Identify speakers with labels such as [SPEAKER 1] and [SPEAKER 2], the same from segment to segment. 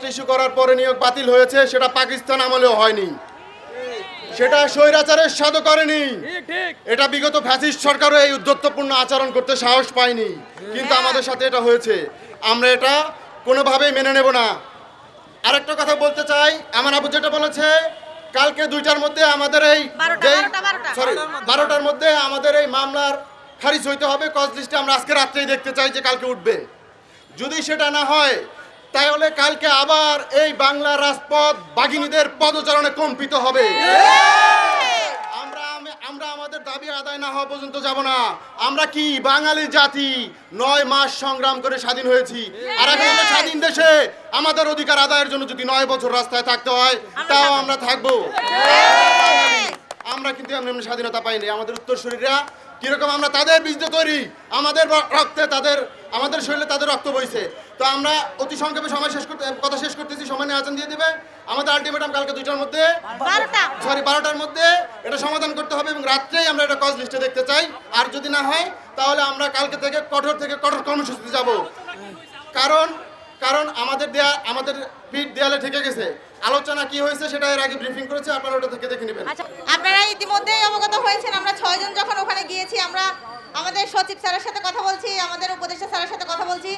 [SPEAKER 1] Issue করার পরে নিয়োগ বাতিল হয়েছে, সেটা পাকিস্তান আমলেও হয়নি, সেটা স্বৈরাচারের সাথে করেনি, এটা বিগত ফ্যাসিস্ট সরকারও এই উদ্ধত্তপূর্ণ আচরণ করতে সাহস পায়নি, কিন্তু আমাদের সাথে এটা হয়েছে। আমরা এটা কোনোভাবেই মেনে নেব না। আরেকটা কথা বলতে চাই, আমার আবু যেটা বলেছে, কালকে 2টার মধ্যে আমাদের এই 12টার মধ্যে আমাদের এই মামলার খারিজ হইতে হবে। কজ লিস্টে আমরা আজকে রাত্রেই দেখতে চাই যে কালকে উঠবে। যদি সেটা না হয় তাহলে কালকে আবার এই বাংলা রাজপথ বাঘিনীদের পদচারণে কম্পিত হবে। আমরা আমাদের দাবি আদায় না হওয়া পর্যন্ত যাব না। আমরা কি বাঙালি জাতি 9 মাস সংগ্রাম করে স্বাধীন হয়েছি, আর এখন আমরা স্বাধীন দেশে আমাদের অধিকার আদায়ের জন্য যদি 9 বছর রাস্তায় থাকতে হয় তাও আমরা থাকবো। আমরা কিন্তু এমনি স্বাধীনতা পাইনি। আমাদের উত্তরসূরিরা কিরকম, আমরা তাদের বীজ দিয়ে তৈরি, আমাদের রক্তে আমাদের শরীরে তাদের রক্ত বইছে। তো আমরা অতি সংক্ষেপে কথা শেষ করতেছি, সময় নিয়ে আচরণ দিয়ে দেবে। আমাদের আলটিমেটাম কালকে 2টার মধ্যে 12টার মধ্যে এটা সমাধান করতে হবে এবং রাত্রেই আমরা এটা কজ লিস্টে দেখতে চাই। আর যদি না হয় তাহলে আমরা কালকে থেকে কঠোর কর্মসূচিতে যাব। কারণ আমাদের পিঠ দেয়ালে ঠেকে গেছে। আলোচনা কি হয়েছে সেটা এর আগে ব্রিফিং করেছে, আপনারা ওটা থেকে দেখে নেবেন।
[SPEAKER 2] আপনারা ইতিমধ্যেই অবগত হয়েছেন, আমরা 6 জন যখন ওখানে গিয়েছি, আমরা আমাদের সচিব স্যারের সাথে কথা বলছি, আমাদের উপদেষ্টা স্যারের সাথে কথা বলছি।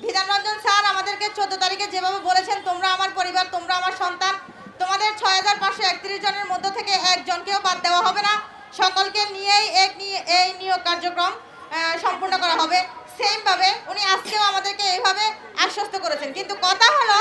[SPEAKER 2] বিধান রঞ্জন স্যার আমাদেরকে 14 তারিখে যেভাবে বলেছেন, তোমরা আমার পরিবার, তোমরা আমার সন্তান, তোমাদের 6531 জনের মধ্য থেকে একজনকেও বাদ দেওয়া হবে না, সকলকে নিয়েই এই নিয়োগ কার্যক্রম সম্পূর্ণ করা হবে। সেম ভাবে উনি আজকেও আমাদেরকে এইভাবে আশ্বস্ত করেছেন। কিন্তু কথা হলো